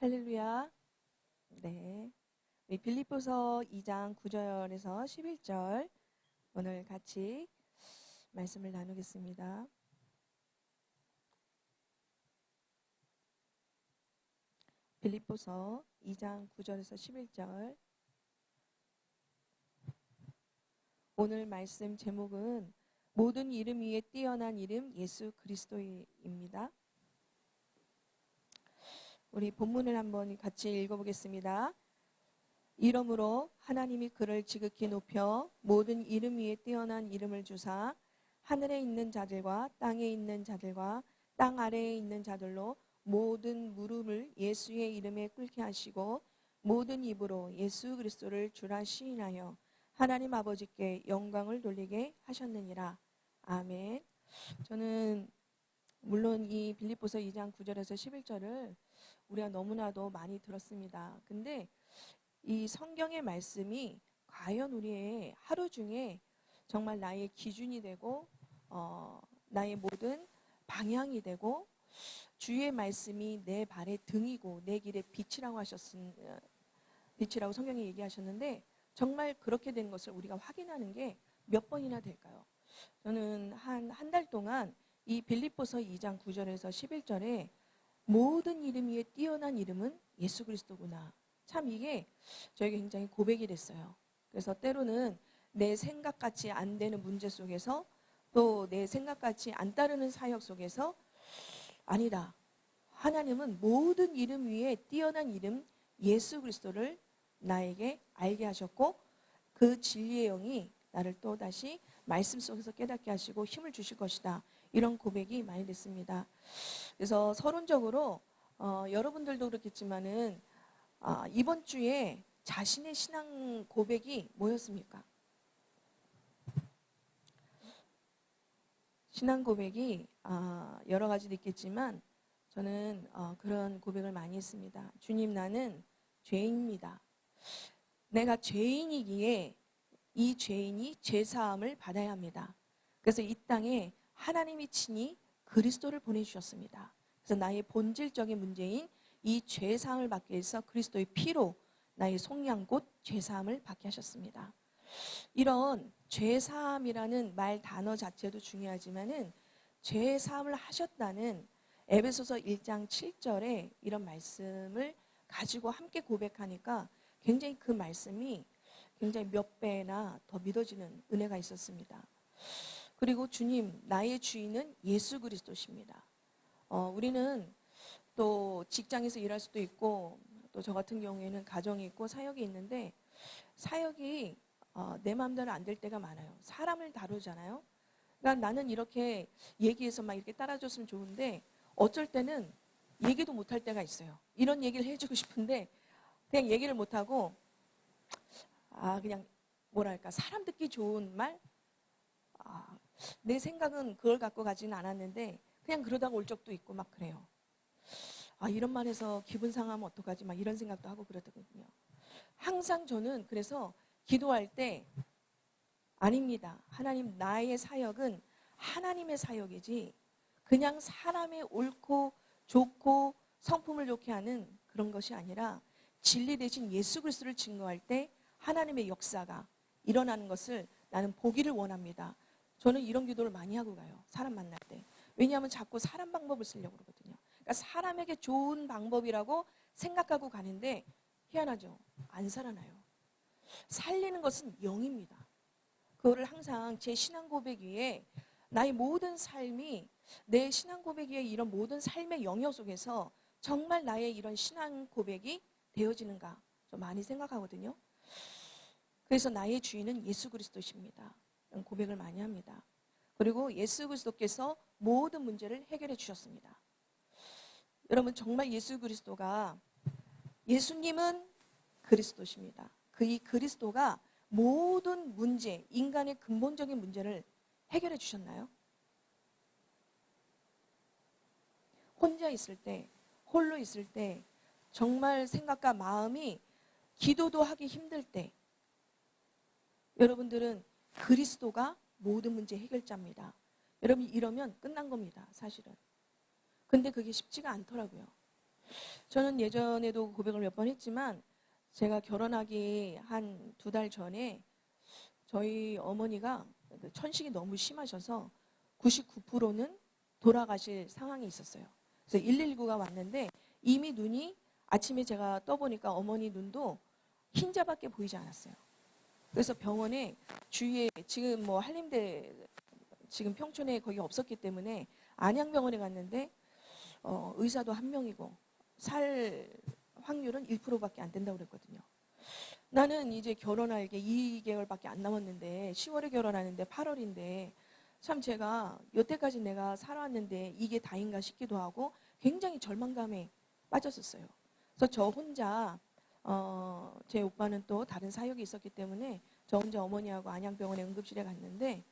할렐루야. 네. 우리 빌립보서 2장 9절에서 11절 오늘 같이 말씀을 나누겠습니다. 빌립보서 2장 9절에서 11절. 오늘 말씀 제목은 모든 이름 위에 뛰어난 이름 예수 그리스도입니다. 우리 본문을 한번 같이 읽어보겠습니다. 이러므로 하나님이 그를 지극히 높여 모든 이름 위에 뛰어난 이름을 주사 하늘에 있는 자들과 땅에 있는 자들과 땅 아래에 있는 자들로 모든 무릎을 예수의 이름에 꿇게 하시고 모든 입으로 예수 그리스도를 주라 시인하여 하나님 아버지께 영광을 돌리게 하셨느니라. 아멘. 저는 물론 이 빌립보서 2장 9절에서 11절을 우리가 너무나도 많이 들었습니다. 근데 이 성경의 말씀이 과연 우리의 하루 중에 정말 나의 기준이 되고 나의 모든 방향이 되고 주의 말씀이 내 발의 등이고 내 길의 빛이라고 빛이라고 성경이 얘기하셨는데 정말 그렇게 된 것을 우리가 확인하는 게 몇 번이나 될까요? 저는 한 달 동안 이 빌립보서 2장 9절에서 11절에 모든 이름 위에 뛰어난 이름은 예수 그리스도구나. 참 이게 저에게 굉장히 고백이 됐어요. 그래서 때로는 내 생각같이 안 되는 문제 속에서 또 내 생각같이 안 따르는 사역 속에서 아니다. 하나님은 모든 이름 위에 뛰어난 이름 예수 그리스도를 나에게 알게 하셨고 그 진리의 영이 나를 또다시 말씀 속에서 깨닫게 하시고 힘을 주실 것이다. 이런 고백이 많이 됐습니다. 그래서 서론적으로 여러분들도 그렇겠지만은 이번 주에 자신의 신앙 고백이 뭐였습니까? 신앙 고백이 여러 가지도 있겠지만 저는 그런 고백을 많이 했습니다. 주님, 나는 죄인입니다. 내가 죄인이기에 이 죄인이 죄사함을 받아야 합니다. 그래서 이 땅에 하나님이 친히 그리스도를 보내주셨습니다. 그래서 나의 본질적인 문제인 이 죄사함을 받기 위해서 그리스도의 피로 나의 속량 곧 죄사함을 받게 하셨습니다. 이런 죄사함이라는 말 단어 자체도 중요하지만은 죄사함을 하셨다는 에베소서 1장 7절에 이런 말씀을 가지고 함께 고백하니까 굉장히 그 말씀이 굉장히 몇 배나 더 믿어지는 은혜가 있었습니다. 그리고 주님, 나의 주인은 예수 그리스도십니다. 우리는 또 직장에서 일할 수도 있고 또 저 같은 경우에는 가정이 있고 사역이 있는데 사역이 내 마음대로 안 될 때가 많아요. 사람을 다루잖아요. 그러니까 나는 이렇게 얘기해서 막 이렇게 따라줬으면 좋은데 어쩔 때는 얘기도 못할 때가 있어요. 이런 얘기를 해주고 싶은데 그냥 얘기를 못하고 그냥 뭐랄까 사람 듣기 좋은 말 내 생각은 그걸 갖고 가지는 않았는데 그냥 그러다가 올 적도 있고 막 그래요. 이런 말해서 기분 상하면 어떡하지 막 이런 생각도 하고 그러거든요. 항상 저는 그래서 기도할 때 아닙니다. 하나님, 나의 사역은 하나님의 사역이지 그냥 사람의 옳고 좋고 성품을 좋게 하는 그런 것이 아니라 진리 대신 예수 그리스도를 증거할 때 하나님의 역사가 일어나는 것을 나는 보기를 원합니다. 저는 이런 기도를 많이 하고 가요. 사람 만날 때. 왜냐하면 자꾸 사람 방법을 쓰려고 그러거든요. 그러니까 사람에게 좋은 방법이라고 생각하고 가는데 희한하죠. 안 살아나요. 살리는 것은 영입니다. 그거를 항상 제 신앙 고백 위에 나의 모든 삶이 내 신앙 고백 위에 이런 모든 삶의 영역 속에서 정말 나의 이런 신앙 고백이 되어지는가 좀 많이 생각하거든요. 그래서 나의 주인은 예수 그리스도십니다. 고백을 많이 합니다. 그리고 예수 그리스도께서 모든 문제를 해결해 주셨습니다. 여러분 정말 예수 그리스도가 예수님은 그리스도십니다. 이 그리스도가 모든 문제, 인간의 근본적인 문제를 해결해 주셨나요? 혼자 있을 때, 홀로 있을 때, 정말 생각과 마음이 기도도 하기 힘들 때 여러분들은 그리스도가 모든 문제 해결자입니다. 여러분 이러면 끝난 겁니다. 사실은. 근데 그게 쉽지가 않더라고요. 저는 예전에도 고백을 몇 번 했지만 제가 결혼하기 한 2달 전에 저희 어머니가 천식이 너무 심하셔서 99%는 돌아가실 상황이 있었어요. 그래서 119가 왔는데 이미 눈이 아침에 제가 떠보니까 어머니 눈도 흰자밖에 보이지 않았어요. 그래서 병원에 주위에 지금 뭐 한림대 지금 평촌에 거기 없었기 때문에 안양병원에 갔는데 의사도 한 명이고 살 확률은 1%밖에 안 된다고 그랬거든요. 나는 이제 결혼할 게 2개월밖에 안 남았는데 10월에 결혼하는데 8월인데 참 제가 여태까지 내가 살아왔는데 이게 다인가 싶기도 하고 굉장히 절망감에 빠졌었어요. 그래서 저 혼자 제 오빠는 또 다른 사역이 있었기 때문에 저 혼자 어머니하고 안양병원에 응급실에 갔는데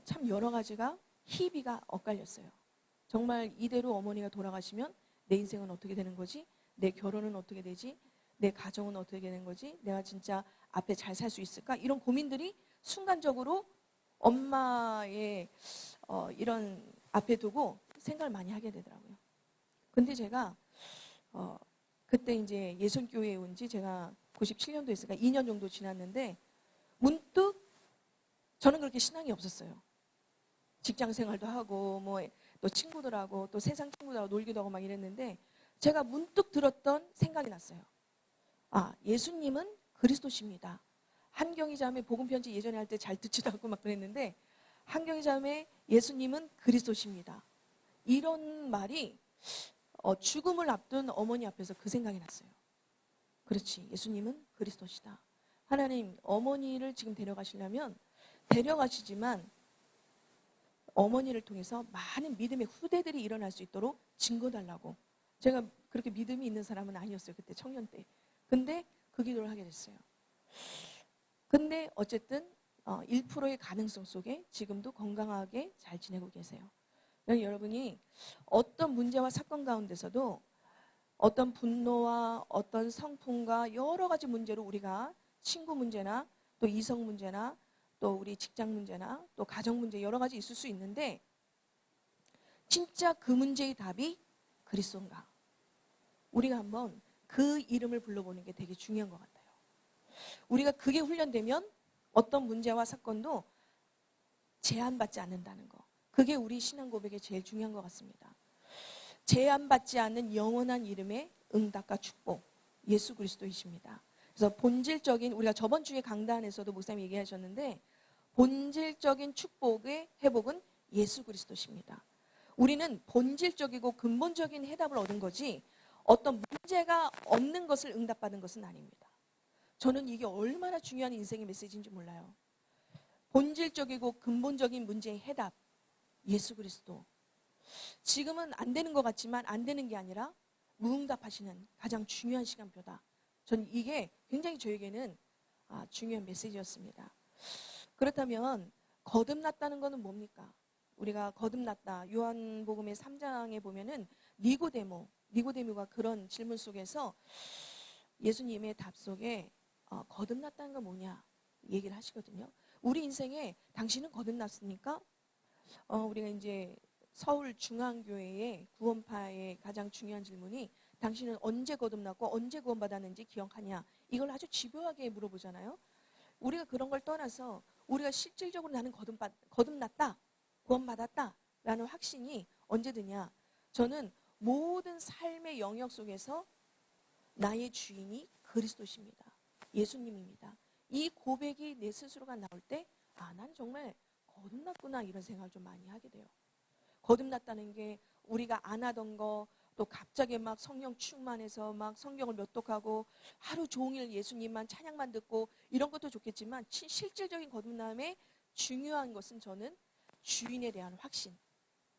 참 여러 가지가 희비가 엇갈렸어요. 정말 이대로 어머니가 돌아가시면 내 인생은 어떻게 되는 거지? 내 결혼은 어떻게 되지? 내 가정은 어떻게 되는 거지? 내가 진짜 앞에 잘 살 수 있을까? 이런 고민들이 순간적으로 엄마의 이런 앞에 두고 생각을 많이 하게 되더라고요. 근데 제가 그때 이제 예선교회에 온 지 제가 97년도에 있으니까 2년 정도 지났는데 문득 저는 그렇게 신앙이 없었어요. 직장 생활도 하고 뭐 또 친구들하고 또 세상 친구들하고 놀기도 하고 막 이랬는데 제가 문득 들었던 생각이 났어요. 아, 예수님은 그리스도십니다. 한경희 자매 복음 편지 예전에 할 때 잘 듣지도 않고 막 그랬는데 한경희 자매 예수님은 그리스도십니다. 이런 말이 죽음을 앞둔 어머니 앞에서 그 생각이 났어요. 그렇지, 예수님은 그리스도시다. 하나님, 어머니를 지금 데려가시려면 데려가시지만 어머니를 통해서 많은 믿음의 후대들이 일어날 수 있도록 증거달라고. 제가 그렇게 믿음이 있는 사람은 아니었어요. 그때 청년 때. 근데 그 기도를 하게 됐어요. 근데 어쨌든 1%의 가능성 속에 지금도 건강하게 잘 지내고 계세요. 여러분이 어떤 문제와 사건 가운데서도 어떤 분노와 어떤 성품과 여러 가지 문제로 우리가 친구 문제나 또 이성 문제나 또 우리 직장 문제나 또 가정 문제 여러 가지 있을 수 있는데 진짜 그 문제의 답이 그리스도인가? 우리가 한번 그 이름을 불러보는 게 되게 중요한 것 같아요. 우리가 그게 훈련되면 어떤 문제와 사건도 제한받지 않는다는 거. 그게 우리 신앙 고백에 제일 중요한 것 같습니다. 제한받지 않는 영원한 이름의 응답과 축복, 예수 그리스도이십니다. 그래서 본질적인, 우리가 저번 주에 강단에서도 목사님 얘기하셨는데 본질적인 축복의 회복은 예수 그리스도십니다. 우리는 본질적이고 근본적인 해답을 얻은 거지 어떤 문제가 없는 것을 응답받은 것은 아닙니다. 저는 이게 얼마나 중요한 인생의 메시지인지 몰라요. 본질적이고 근본적인 문제의 해답, 예수 그리스도. 지금은 안 되는 것 같지만 안 되는 게 아니라 무응답하시는 가장 중요한 시간표다. 전 이게 굉장히 저에게는 중요한 메시지였습니다. 그렇다면 거듭났다는 것은 뭡니까? 우리가 거듭났다. 요한복음의 3장에 보면은 니고데모가 그런 질문 속에서 예수님의 답 속에 거듭났다는 건 뭐냐 얘기를 하시거든요. 우리 인생에 당신은 거듭났습니까? 우리가 이제 서울중앙교회의 구원파의 가장 중요한 질문이 당신은 언제 거듭났고 언제 구원받았는지 기억하냐? 이걸 아주 집요하게 물어보잖아요. 우리가 그런 걸 떠나서 우리가 실질적으로 나는 거듭났다, 구원받았다 라는 확신이 언제 드냐? 저는 모든 삶의 영역 속에서 나의 주인이 그리스도십니다. 예수님입니다. 이 고백이 내 스스로가 나올 때 난 정말 거듭났구나 이런 생각을 좀 많이 하게 돼요. 거듭났다는 게 우리가 안 하던 거 또 갑자기 막 성령 충만해서 막 성경을 몇독하고 하루 종일 예수님만 찬양만 듣고 이런 것도 좋겠지만 실질적인 거듭남의 중요한 것은 저는 주인에 대한 확신,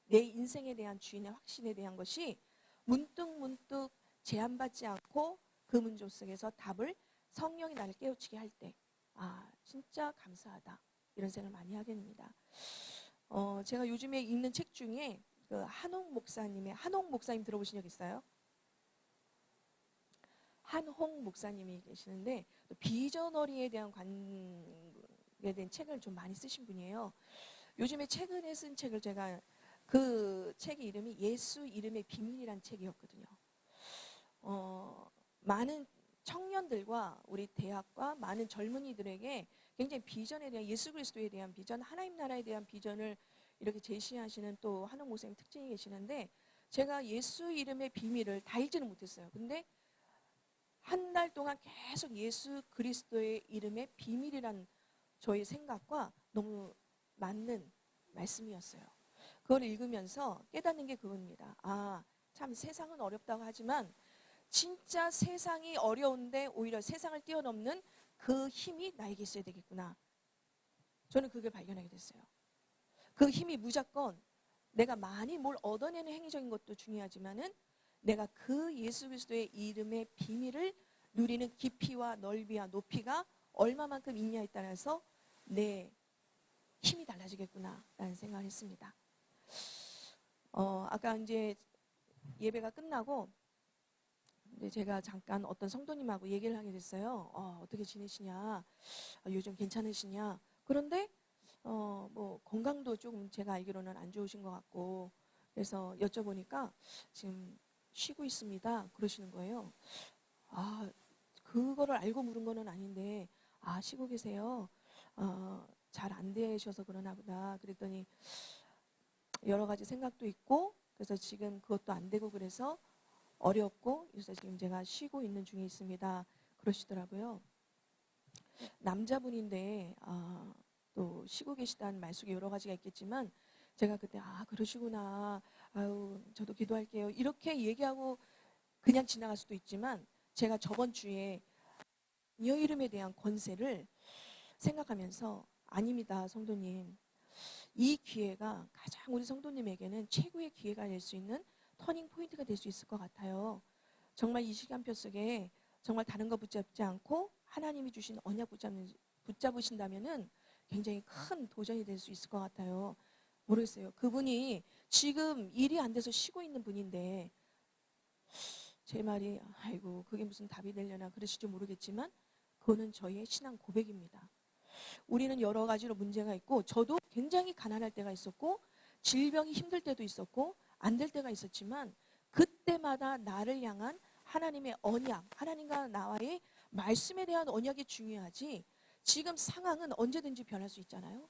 내 인생에 대한 주인의 확신에 대한 것이 문득 제한받지 않고 그 문제 속에서 답을 성령이 나를 깨우치게 할 때 진짜 감사하다 이런 생각을 많이 하게 됩니다. 제가 요즘에 읽는 책 중에 그 한홍 목사님 들어보신 적 있어요? 한홍 목사님이 계시는데 비전어리에 대한 관계에 대한 책을 좀 많이 쓰신 분이에요. 요즘에 최근에 쓴 책을 제가 그 책의 이름이 예수 이름의 비밀이라는 책이었거든요. 많은 청년들과 우리 대학과 많은 젊은이들에게 굉장히 비전에 대한, 예수 그리스도에 대한 비전, 하나님 나라에 대한 비전을 이렇게 제시하시는 또 한옥 목사님 특징이 계시는데, 제가 예수 이름의 비밀을 다 읽지는 못했어요. 근데 한 달 동안 계속 예수 그리스도의 이름의 비밀이란 저의 생각과 너무 맞는 말씀이었어요. 그걸 읽으면서 깨닫는 게 그겁니다. 아, 참 세상은 어렵다고 하지만 진짜 세상이 어려운데 오히려 세상을 뛰어넘는 그 힘이 나에게 있어야 되겠구나. 저는 그걸 발견하게 됐어요. 그 힘이 무조건 내가 많이 뭘 얻어내는 행위적인 것도 중요하지만은 내가 그 예수 그리스도의 이름의 비밀을 누리는 깊이와 넓이와 높이가 얼마만큼 있냐에 따라서 내 힘이 달라지겠구나라는 생각을 했습니다. 아까 이제 예배가 끝나고 이제 제가 잠깐 어떤 성도님하고 얘기를 하게 됐어요. 어떻게 지내시냐, 요즘 괜찮으시냐. 그런데 뭐 건강도 조금 제가 알기로는 안 좋으신 것 같고, 그래서 여쭤보니까 지금 쉬고 있습니다. 그러시는 거예요. 아, 그거를 알고 물은 거는 아닌데, 쉬고 계세요. 잘 안 되셔서 그러나 보다. 그랬더니 여러 가지 생각도 있고, 그래서 지금 그것도 안 되고 그래서 어렵고, 그래서 지금 제가 쉬고 있는 중에 있습니다. 그러시더라고요. 남자분인데 또 쉬고 계시다는 말 속에 여러 가지가 있겠지만, 제가 그때 그러시구나, 아유 저도 기도할게요 이렇게 얘기하고 그냥 지나갈 수도 있지만, 제가 저번 주에 여 이름에 대한 권세를 생각하면서, 아닙니다 성도님, 이 기회가 가장 우리 성도님에게는 최고의 기회가 될 수 있는 터닝 포인트가 될 수 있을 것 같아요. 정말 이 시간표 속에 정말 다른 거 붙잡지 않고 하나님이 주신 언약 붙잡으신다면은 굉장히 큰 도전이 될 수 있을 것 같아요. 모르겠어요. 그분이 지금 일이 안 돼서 쉬고 있는 분인데, 제 말이 아이고 그게 무슨 답이 되려나 그러실지 모르겠지만, 그거는 저희의 신앙 고백입니다. 우리는 여러 가지로 문제가 있고, 저도 굉장히 가난할 때가 있었고 질병이 힘들 때도 있었고 안 될 때가 있었지만, 그때마다 나를 향한 하나님의 언약, 하나님과 나와의 말씀에 대한 언약이 중요하지, 지금 상황은 언제든지 변할 수 있잖아요.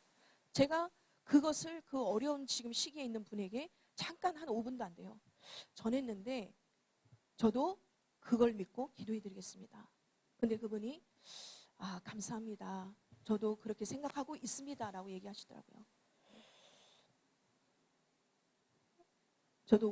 제가 그것을 그 어려운 지금 시기에 있는 분에게 잠깐 한 5분도 안 돼요. 전했는데, 저도 그걸 믿고 기도해 드리겠습니다. 근데 그분이 감사합니다, 저도 그렇게 생각하고 있습니다 라고 얘기하시더라고요. 저도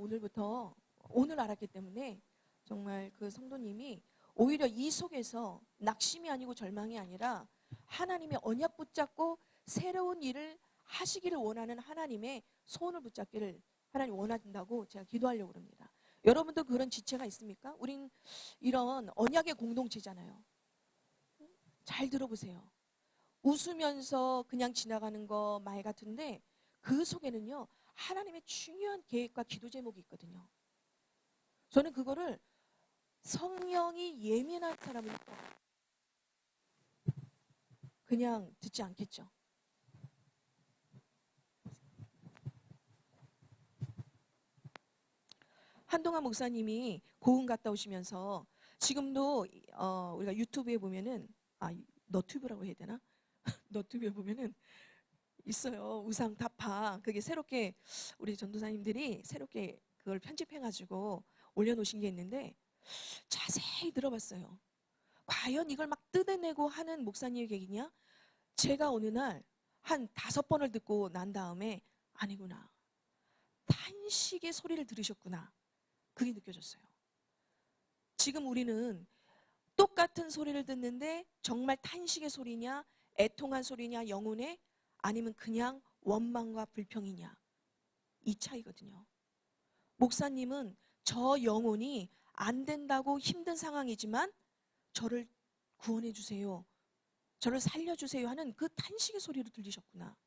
오늘 알았기 때문에 정말 그 성도님이 오히려 이 속에서 낙심이 아니고 절망이 아니라 하나님의 언약 붙잡고 새로운 일을 하시기를 원하는 하나님의 소원을 붙잡기를 하나님 원하신다고 제가 기도하려고 합니다. 여러분도 그런 지체가 있습니까? 우린 이런 언약의 공동체잖아요. 잘 들어보세요. 웃으면서 그냥 지나가는 거 말 같은데, 그 속에는요 하나님의 중요한 계획과 기도 제목이 있거든요. 저는 그거를, 성령이 예민한 사람은 그냥 듣지 않겠죠. 한동안 목사님이 고흥 갔다 오시면서, 지금도 우리가 유튜브에 보면은, 너튜브라고 해야 되나? 너튜브에 보면은 있어요. 우상 타파. 그게 새롭게 우리 전도사님들이 새롭게 그걸 편집해가지고 올려놓으신 게 있는데, 자세히 들어봤어요. 과연 이걸 막 뜯어내고 하는 목사님의 계기냐? 제가 어느 날 한 5번을 듣고 난 다음에, 아니구나, 탄식의 소리를 들으셨구나, 그게 느껴졌어요. 지금 우리는 똑같은 소리를 듣는데 정말 탄식의 소리냐, 애통한 소리냐, 영혼의, 아니면 그냥 원망과 불평이냐, 이 차이거든요. 목사님은 저 영혼이 안 된다고 힘든 상황이지만 저를 구원해 주세요, 저를 살려주세요 하는 그 탄식의 소리로 들리셨구나.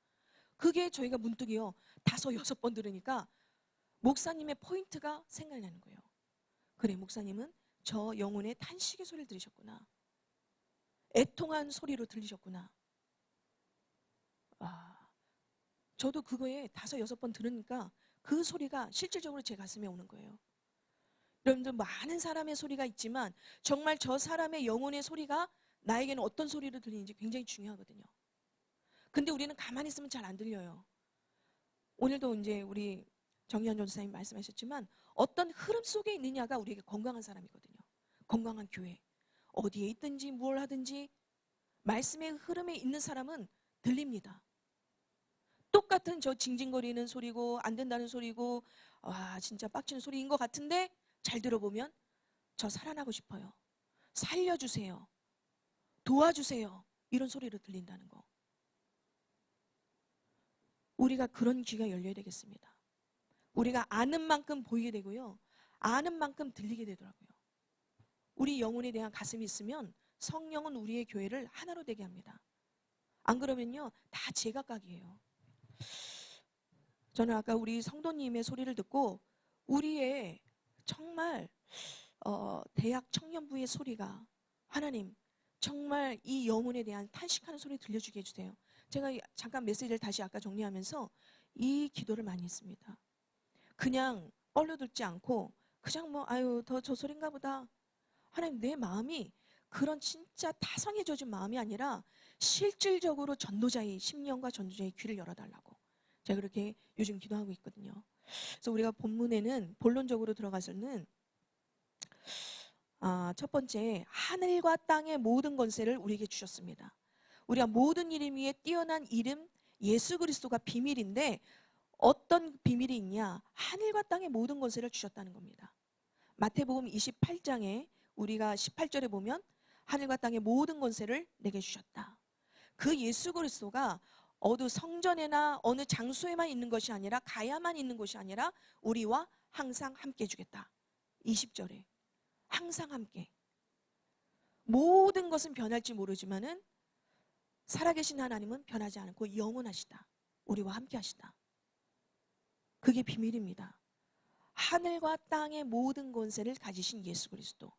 그게 저희가 문득이요 5, 6번 들으니까 목사님의 포인트가 생각나는 거예요. 그래, 목사님은 저 영혼의 탄식의 소리를 들으셨구나, 애통한 소리로 들리셨구나. 저도 그거에 5, 6번 들으니까 그 소리가 실질적으로 제 가슴에 오는 거예요. 여러분들 많은 사람의 소리가 있지만 정말 저 사람의 영혼의 소리가 나에게는 어떤 소리로 들리는지 굉장히 중요하거든요. 근데 우리는 가만히 있으면 잘 안 들려요. 오늘도 이제 우리 정의현 전도사님 말씀하셨지만 어떤 흐름 속에 있느냐가 우리에게 건강한 사람이거든요. 건강한 교회. 어디에 있든지 뭘 하든지 말씀의 흐름에 있는 사람은 들립니다. 똑같은 저 징징거리는 소리고 안 된다는 소리고 와 진짜 빡치는 소리인 것 같은데 잘 들어보면 저 살아나고 싶어요. 살려주세요. 도와주세요. 이런 소리로 들린다는 거. 우리가 그런 귀가 열려야 되겠습니다. 우리가 아는 만큼 보이게 되고요. 아는 만큼 들리게 되더라고요. 우리 영혼에 대한 가슴이 있으면 성령은 우리의 교회를 하나로 되게 합니다. 안 그러면요. 다 제각각이에요. 저는 아까 우리 성도님의 소리를 듣고 우리의 정말 대학 청년부의 소리가 하나님 정말 이 영혼에 대한 탄식하는 소리 들려주게 해주세요. 제가 잠깐 메시지를 다시 아까 정리하면서 이 기도를 많이 했습니다. 그냥 뻘려듣지 않고 그냥 뭐 아유 더 저 소린가 보다. 하나님 내 마음이 그런 진짜 타성에 젖은 마음이 아니라 실질적으로 전도자의 심령과 전도자의 귀를 열어달라고 제가 그렇게 요즘 기도하고 있거든요. 그래서 우리가 본문에는 본론적으로 들어가서는 첫 번째 하늘과 땅의 모든 권세를 우리에게 주셨습니다. 우리가 모든 이름 위에 뛰어난 이름 예수 그리스도가 비밀인데 어떤 비밀이 있냐? 하늘과 땅의 모든 권세를 주셨다는 겁니다. 마태복음 28장에 우리가 18절에 보면 하늘과 땅의 모든 권세를 내게 주셨다. 그 예수 그리스도가 어느 성전에나 어느 장소에만 있는 것이 아니라 가야만 있는 것이 아니라 우리와 항상 함께 해주겠다. 20절에 항상 함께. 모든 것은 변할지 모르지만은 살아계신 하나님은 변하지 않고 영원하시다. 우리와 함께 하시다. 그게 비밀입니다. 하늘과 땅의 모든 권세를 가지신 예수 그리스도.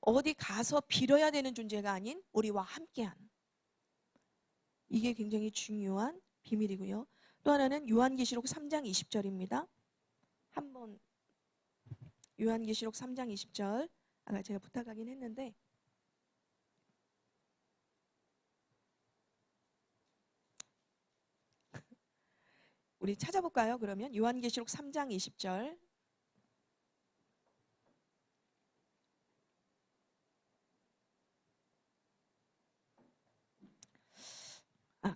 어디 가서 빌어야 되는 존재가 아닌 우리와 함께한. 이게 굉장히 중요한 비밀이고요. 또 하나는 요한계시록 3장 20절입니다. 한번 요한계시록 3장 20절 아까 제가 부탁하긴 했는데 우리 찾아볼까요? 그러면 요한계시록 3장 20절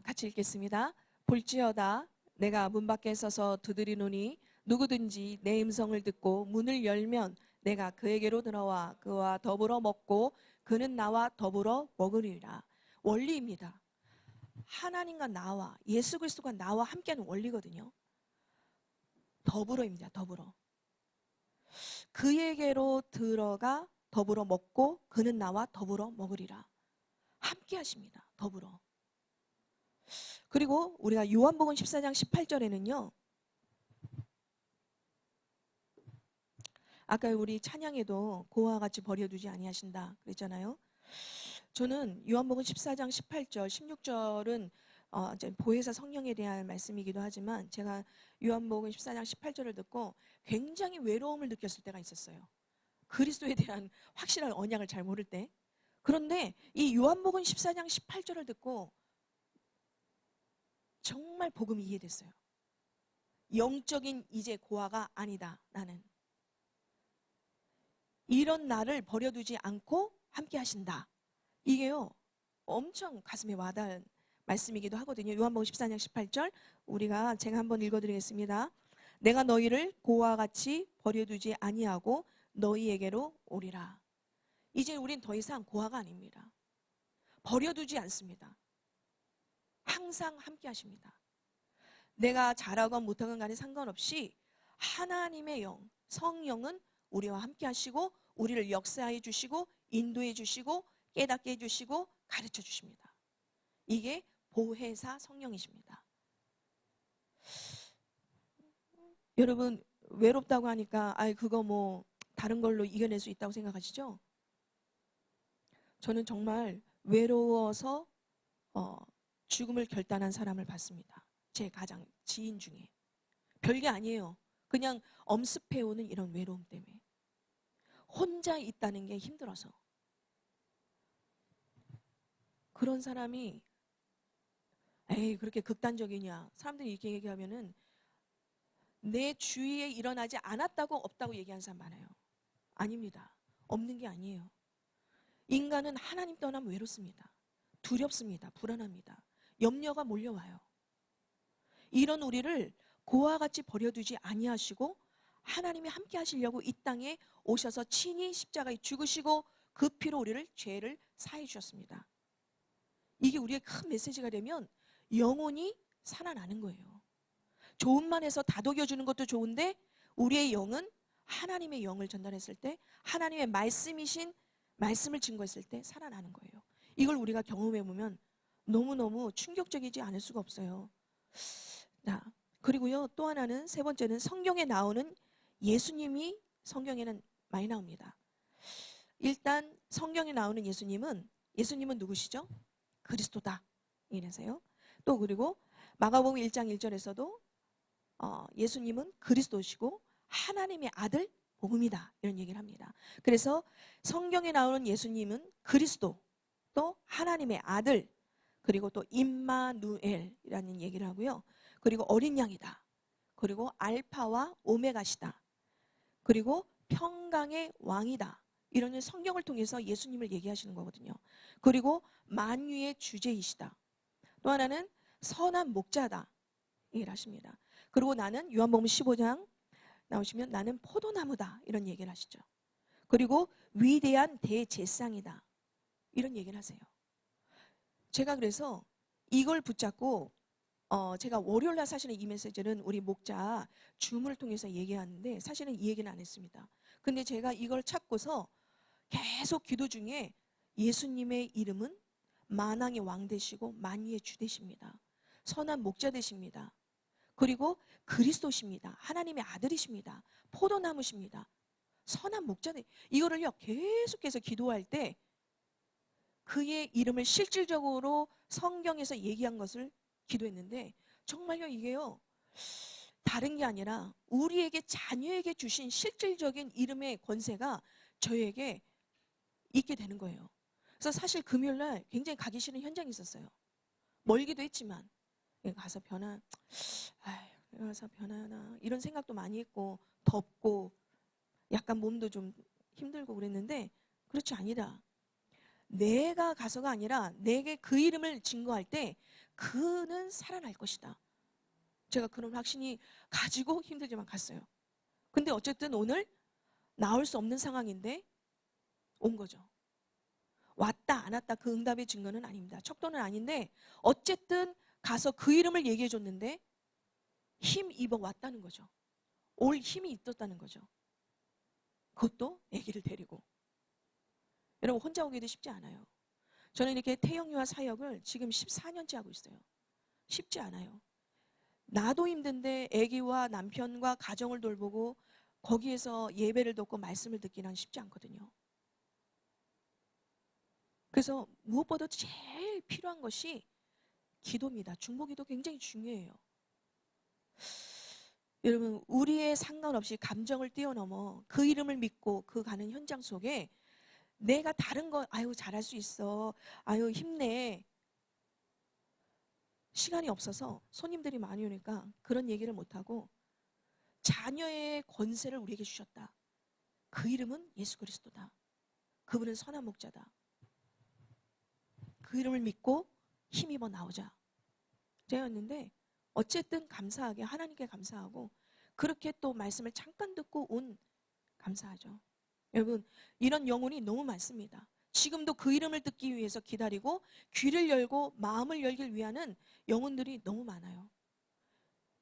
같이 읽겠습니다. 볼지어다 내가 문 밖에 서서 두드리노니 누구든지 내 음성을 듣고 문을 열면 내가 그에게로 들어와 그와 더불어 먹고 그는 나와 더불어 먹으리라. 원리입니다. 하나님과 나와 예수 그리스도가 나와 함께하는 원리거든요. 더불어입니다. 더불어. 그에게로 들어가 더불어 먹고 그는 나와 더불어 먹으리라. 함께 하십니다. 더불어. 그리고 우리가 요한복음 14장 18절에는요. 아까 우리 찬양에도 고와 같이 버려두지 아니하신다 그랬잖아요. 저는 요한복음 14장 18절, 16절은 이제 보혜사 성령에 대한 말씀이기도 하지만 제가 요한복음 14장 18절을 듣고 굉장히 외로움을 느꼈을 때가 있었어요. 그리스도에 대한 확실한 언약을 잘 모를 때. 그런데 이 요한복음 14장 18절을 듣고 정말 복음이 이해됐어요. 영적인 이제 고아가 아니다, 나는. 이런 나를 버려두지 않고 함께 하신다. 이게요, 엄청 가슴에 와닿은 말씀이기도 하거든요. 요한복음 14장 18절, 제가 한번 읽어드리겠습니다. 내가 너희를 고아와 같이 버려두지 아니하고 너희에게로 오리라. 이제 우린 더 이상 고아가 아닙니다. 버려두지 않습니다. 항상 함께 하십니다. 내가 잘하건 못하건 간에 상관없이 하나님의 영, 성령은 우리와 함께 하시고 우리를 역사해 주시고 인도해 주시고 깨닫게 해 주시고 가르쳐 주십니다. 이게 보혜사 성령이십니다. 여러분 외롭다고 하니까 그거 뭐 다른 걸로 이겨낼 수 있다고 생각하시죠? 저는 정말 외로워서 죽음을 결단한 사람을 봤습니다. 제 가장 지인 중에. 별게 아니에요. 그냥 엄습해오는 이런 외로움 때문에. 혼자 있다는 게 힘들어서. 그런 사람이 에이 그렇게 극단적이냐. 사람들이 이렇게 얘기하면은 내 주위에 일어나지 않았다고 없다고 얘기하는 사람 많아요. 아닙니다. 없는 게 아니에요. 인간은 하나님 떠나면 외롭습니다. 두렵습니다. 불안합니다. 염려가 몰려와요. 이런 우리를 고와 같이 버려두지 아니하시고 하나님이 함께 하시려고 이 땅에 오셔서 친히 십자가에 죽으시고 그 피로 우리를 죄를 사해 주셨습니다. 이게 우리의 큰 메시지가 되면 영혼이 살아나는 거예요. 좋은 말에서 다독여주는 것도 좋은데 우리의 영은 하나님의 영을 전달했을 때 하나님의 말씀이신 말씀을 증거했을 때 살아나는 거예요. 이걸 우리가 경험해 보면 너무너무 충격적이지 않을 수가 없어요. 자, 그리고요 또 하나는 세 번째는 성경에 나오는 예수님이 성경에는 많이 나옵니다. 일단 성경에 나오는 예수님은 누구시죠? 그리스도다 이래서요. 또 그리고 마가복음 1장 1절에서도 예수님은 그리스도시고 하나님의 아들 복음이다 이런 얘기를 합니다. 그래서 성경에 나오는 예수님은 그리스도 또 하나님의 아들 그리고 또 임마누엘이라는 얘기를 하고요. 그리고 어린 양이다. 그리고 알파와 오메가시다. 그리고 평강의 왕이다. 이런 성경을 통해서 예수님을 얘기하시는 거거든요. 그리고 만유의 주제이시다. 또 하나는 선한 목자다. 얘기를 하십니다. 그리고 나는 요한복음 15장 나오시면 나는 포도나무다. 이런 얘기를 하시죠. 그리고 위대한 대제사장이다. 이런 얘기를 하세요. 제가 그래서 이걸 붙잡고 제가 월요일날 사실은 이 메시지는 우리 목자 줌을 통해서 얘기하는데 사실은 이 얘기는 안 했습니다. 근데 제가 이걸 찾고서 계속 기도 중에 예수님의 이름은 만왕의 왕 되시고 만유의 주 되십니다. 선한 목자 되십니다. 그리고 그리스도십니다. 하나님의 아들이십니다. 포도나무십니다. 선한 목자 되 이거를요 계속해서 기도할 때 그의 이름을 실질적으로 성경에서 얘기한 것을 기도했는데 정말요 이게요 다른 게 아니라 우리에게 자녀에게 주신 실질적인 이름의 권세가 저에게 있게 되는 거예요. 그래서 사실 금요일날 굉장히 가기 싫은 현장이 있었어요. 멀기도 했지만 가서 변하나 이런 생각도 많이 했고 덥고 약간 몸도 좀 힘들고 그랬는데 그렇지 아니다. 내가 가서가 아니라 내게 그 이름을 증거할 때 그는 살아날 것이다. 제가 그런 확신이 가지고 힘들지만 갔어요. 근데 어쨌든 오늘 나올 수 없는 상황인데 온 거죠. 왔다 안 왔다 그 응답의 증거는 아닙니다. 척도는 아닌데 어쨌든 가서 그 이름을 얘기해 줬는데 힘입어 왔다는 거죠. 올 힘이 있었다는 거죠. 그것도 아기를 데리고. 여러분 혼자 오기도 쉽지 않아요. 저는 이렇게 태영유아 사역을 지금 14년째 하고 있어요. 쉽지 않아요. 나도 힘든데 아기와 남편과 가정을 돌보고 거기에서 예배를 듣고 말씀을 듣기는 쉽지 않거든요. 그래서 무엇보다 제일 필요한 것이 기도입니다. 중보기도 굉장히 중요해요. 여러분 우리의 상관없이 감정을 뛰어넘어 그 이름을 믿고 그 가는 현장 속에 내가 다른 거 아유 잘할 수 있어 아유 힘내 시간이 없어서 손님들이 많이 오니까 그런 얘기를 못하고 자녀의 권세를 우리에게 주셨다. 그 이름은 예수 그리스도다. 그분은 선한 목자다. 그 이름을 믿고 힘입어 나오자. 제였는데 어쨌든 감사하게 하나님께 감사하고 그렇게 또 말씀을 잠깐 듣고 온 감사하죠. 여러분 이런 영혼이 너무 많습니다. 지금도 그 이름을 듣기 위해서 기다리고 귀를 열고 마음을 열길 위하는 영혼들이 너무 많아요.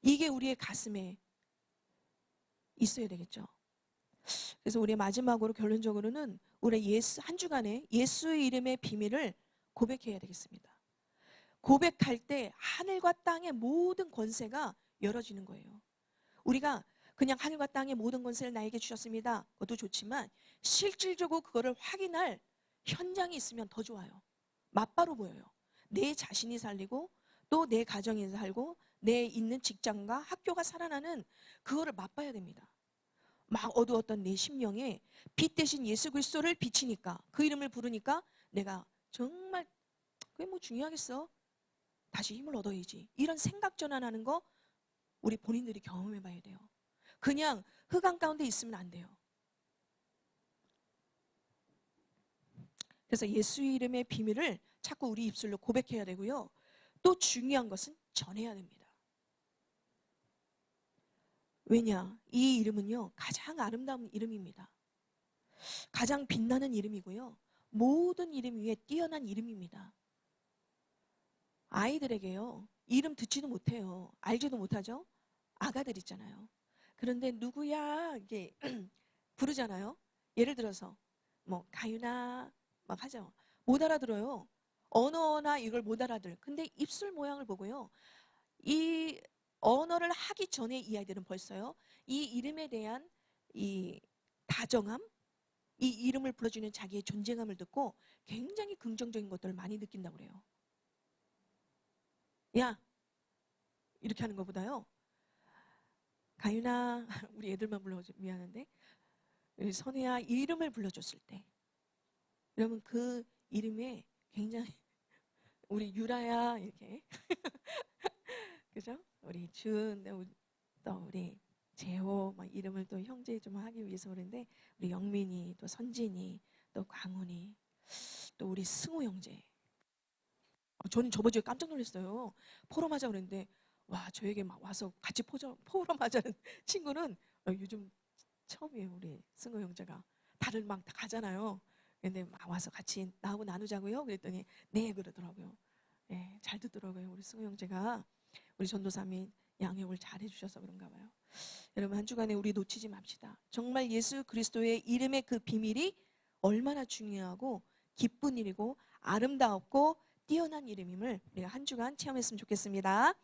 이게 우리의 가슴에 있어야 되겠죠. 그래서 우리 마지막으로 결론적으로는 우리 한 주간에 예수의 이름의 비밀을 고백해야 되겠습니다. 고백할 때 하늘과 땅의 모든 권세가 열어지는 거예요. 우리가 그냥 하늘과 땅의 모든 권세를 나에게 주셨습니다. 그것도 좋지만 실질적으로 그거를 확인할 현장이 있으면 더 좋아요. 맞바로 보여요. 내 자신이 살리고 또 내 가정이 살고 내 있는 직장과 학교가 살아나는 그거를 맛봐야 됩니다. 막 어두웠던 내 심령에 빛 대신 예수 그리스도를 비치니까, 그 이름을 부르니까 내가 정말 그게 뭐 중요하겠어? 다시 힘을 얻어야지. 이런 생각 전환하는 거 우리 본인들이 경험해 봐야 돼요. 그냥 흑암 가운데 있으면 안 돼요. 그래서 예수 이름의 비밀을 자꾸 우리 입술로 고백해야 되고요. 또 중요한 것은 전해야 됩니다. 왜냐? 이 이름은요, 가장 아름다운 이름입니다. 가장 빛나는 이름이고요. 모든 이름 위에 뛰어난 이름입니다. 아이들에게요, 이름 듣지도 못해요. 알지도 못하죠? 아가들 있잖아요. 그런데 누구야? 이게 부르잖아요. 예를 들어서 뭐 가윤아 막 하죠. 못 알아들어요. 언어나 이걸 못 알아들. 근데 입술 모양을 보고요. 이 언어를 하기 전에 이 아이들은 벌써요. 이 이름에 대한 이 다정함, 이 이름을 불러주는 자기의 존재감을 듣고 굉장히 긍정적인 것들을 많이 느낀다고 그래요. 야! 이렇게 하는 것보다요. 가윤아, 우리 애들만 불러줘 미안한데, 선우야 이름을 불러줬을 때, 여러분 그 이름에 굉장히 우리 유라야 이렇게 그죠? 우리 준, 또 우리 재호 막 이름을 또 형제 좀 하기 위해서 그런데 우리 영민이 또 선진이 또 광훈이 또 우리 승우 형제. 저는 저번 주에 깜짝 놀랐어요. 포럼하자 그랬는데 와 저에게 막 와서 같이 포럼하자는 친구는 요즘 처음이에요. 우리 승우 형제가 다들 막 다 가잖아요. 근데 막 와서 같이 나하고 나누자고요. 그랬더니 네 그러더라고요. 네, 잘 듣더라고요. 우리 승우 형제가 우리 전도사님 양육을 잘 해주셔서 그런가 봐요. 여러분 한 주간에 우리 놓치지 맙시다. 정말 예수 그리스도의 이름의 그 비밀이 얼마나 중요하고 기쁜 일이고 아름다웠고 뛰어난 이름임을 우리가 한 주간 체험했으면 좋겠습니다.